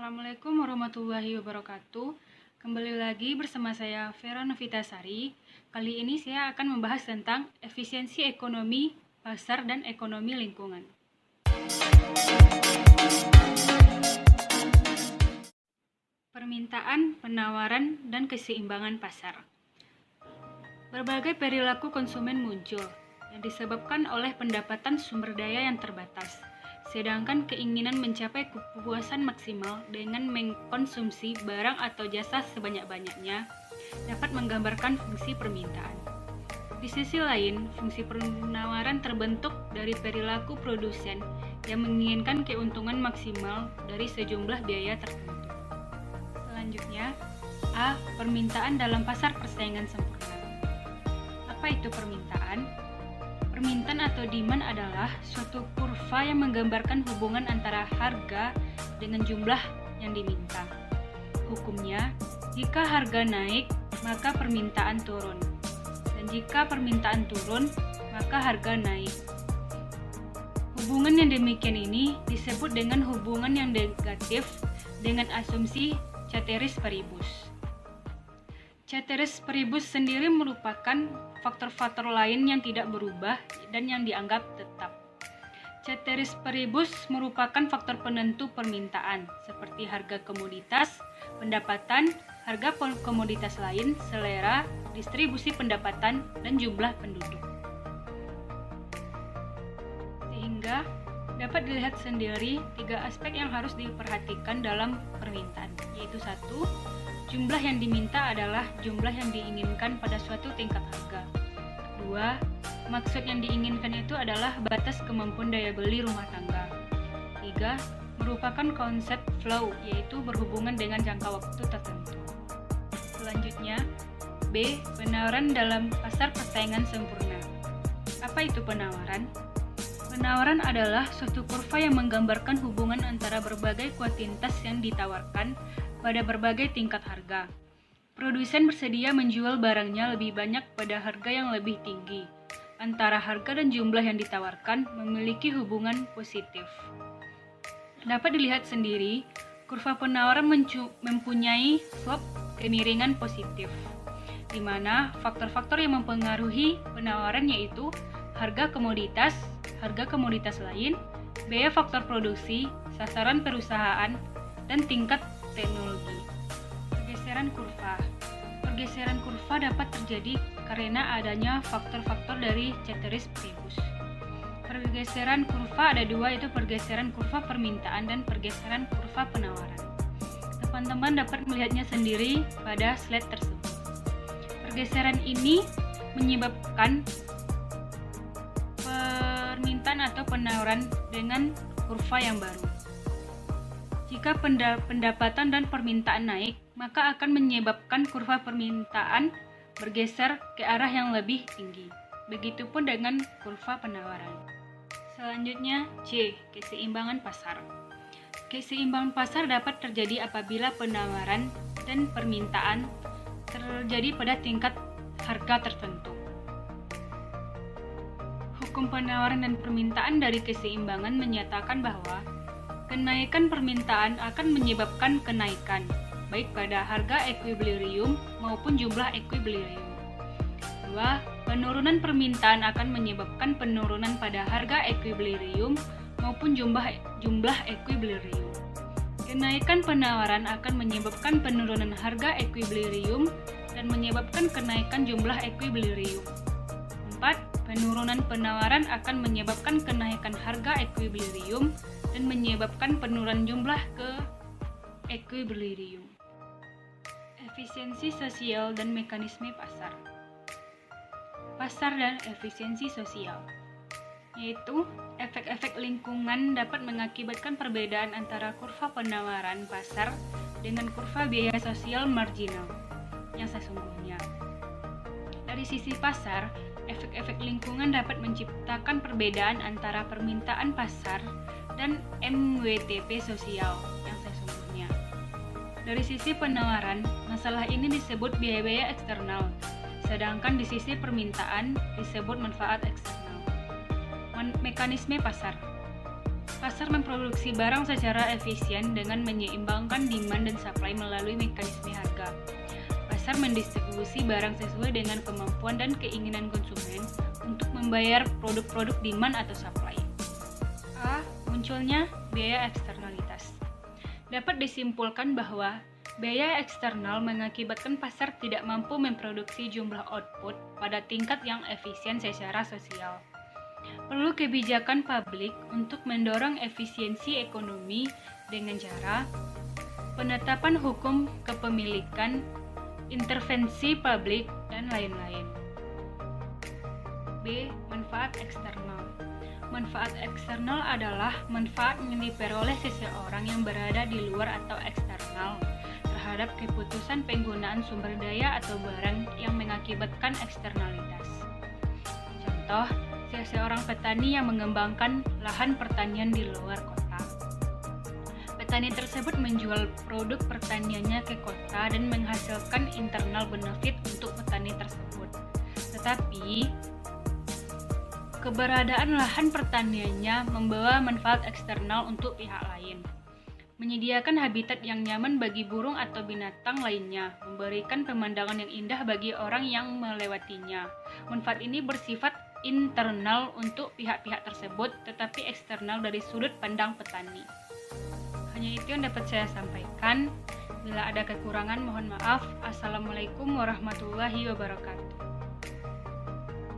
Assalamualaikum warahmatullahi wabarakatuh. Kembali lagi bersama saya Vera Novitasari. Kali ini saya akan membahas tentang efisiensi ekonomi pasar dan ekonomi lingkungan. Permintaan, penawaran, dan keseimbangan pasar. Berbagai perilaku konsumen muncul yang disebabkan oleh pendapatan sumber daya yang terbatas. Sedangkan keinginan mencapai kepuasan maksimal dengan mengkonsumsi barang atau jasa sebanyak-banyaknya dapat menggambarkan fungsi permintaan. Di sisi lain, fungsi penawaran terbentuk dari perilaku produsen yang menginginkan keuntungan maksimal dari sejumlah biaya tertentu. Selanjutnya, A. Permintaan dalam pasar persaingan sempurna. Apa itu permintaan? Permintaan atau demand adalah suatu kurva yang menggambarkan hubungan antara harga dengan jumlah yang diminta. Hukumnya, jika harga naik, maka permintaan turun. Dan jika permintaan turun, maka harga naik. Hubungan yang demikian ini disebut dengan hubungan yang negatif dengan asumsi ceteris paribus. Ceteris paribus sendiri merupakan faktor-faktor lain yang tidak berubah dan yang dianggap tetap. Ceteris paribus merupakan faktor penentu permintaan, seperti harga komoditas, pendapatan, harga komoditas lain, selera, distribusi pendapatan, dan jumlah penduduk. Sehingga dapat dilihat sendiri tiga aspek yang harus diperhatikan dalam permintaan, yaitu 1. Jumlah yang diminta adalah jumlah yang diinginkan pada suatu tingkat harga. 2. Maksud yang diinginkan itu adalah batas kemampuan daya beli rumah tangga. 3. Merupakan konsep flow, yaitu berhubungan dengan jangka waktu tertentu. Selanjutnya, B. Penawaran dalam pasar persaingan sempurna. Apa itu penawaran? Penawaran adalah suatu kurva yang menggambarkan hubungan antara berbagai kuantitas yang ditawarkan pada berbagai tingkat harga. Produsen bersedia menjual barangnya lebih banyak pada harga yang lebih tinggi. Antara harga dan jumlah yang ditawarkan memiliki hubungan positif. Dapat dilihat sendiri, kurva penawaran mempunyai slope kemiringan positif, di mana faktor-faktor yang mempengaruhi penawaran yaitu harga komoditas lain, biaya faktor produksi, sasaran perusahaan, dan tingkat teknologi. Pergeseran kurva dapat terjadi karena adanya faktor-faktor dari ceteris paribus. Pergeseran kurva ada dua, yaitu pergeseran kurva permintaan dan pergeseran kurva penawaran. Teman-teman dapat melihatnya sendiri pada slide tersebut. Pergeseran ini menyebabkan permintaan atau penawaran dengan kurva yang baru. Jika pendapatan dan permintaan naik, maka akan menyebabkan kurva permintaan bergeser ke arah yang lebih tinggi. Begitupun dengan kurva penawaran. Selanjutnya, C. Keseimbangan pasar. Keseimbangan pasar dapat terjadi apabila penawaran dan permintaan terjadi pada tingkat harga tertentu. Hukum penawaran dan permintaan dari keseimbangan menyatakan bahwa kenaikan permintaan akan menyebabkan kenaikan, baik pada harga ekuilibrium maupun jumlah ekuilibrium. 2. Penurunan permintaan akan menyebabkan penurunan pada harga ekuilibrium maupun jumlah ekuilibrium. Kenaikan penawaran akan menyebabkan penurunan harga ekuilibrium dan menyebabkan kenaikan jumlah ekuilibrium. 4. Penurunan penawaran akan menyebabkan kenaikan harga ekuilibrium dan menyebabkan penurunan jumlah ke ekuilibrium. Efisiensi sosial dan mekanisme pasar. Pasar dan efisiensi sosial, yaitu efek-efek lingkungan dapat mengakibatkan perbedaan antara kurva penawaran pasar dengan kurva biaya sosial marginal yang sesungguhnya. Dari sisi pasar, efek-efek lingkungan dapat menciptakan perbedaan antara permintaan pasar dan MWTP sosial yang sesungguhnya. Dari sisi penawaran, masalah ini disebut biaya-biaya eksternal, sedangkan di sisi permintaan disebut manfaat eksternal. Mekanisme pasar. Pasar memproduksi barang secara efisien dengan menyeimbangkan demand dan supply melalui mekanisme harga. Pasar mendistribusi barang sesuai dengan kemampuan dan keinginan konsumen untuk membayar produk-produk demand atau supply. A. Munculnya biaya eksternalitas. Dapat disimpulkan bahwa biaya eksternal mengakibatkan pasar tidak mampu memproduksi jumlah output pada tingkat yang efisien secara sosial. Perlu kebijakan publik untuk mendorong efisiensi ekonomi dengan cara penetapan hukum kepemilikan, intervensi publik, dan lain-lain. B. Manfaat eksternal. Manfaat eksternal adalah manfaat yang diperoleh seseorang yang berada di luar atau eksternal terhadap keputusan penggunaan sumber daya atau barang yang mengakibatkan eksternalitas. Contoh, seorang petani yang mengembangkan lahan pertanian di luar kota. Petani tersebut menjual produk pertaniannya ke kota dan menghasilkan internal benefit untuk petani tersebut. Tetapi, keberadaan lahan pertaniannya membawa manfaat eksternal untuk pihak lain. Menyediakan habitat yang nyaman bagi burung atau binatang lainnya, memberikan pemandangan yang indah bagi orang yang melewatinya. Manfaat ini bersifat internal untuk pihak-pihak tersebut, tetapi eksternal dari sudut pandang petani. Hanya itu yang dapat saya sampaikan. Bila ada kekurangan, mohon maaf. Assalamualaikum warahmatullahi wabarakatuh.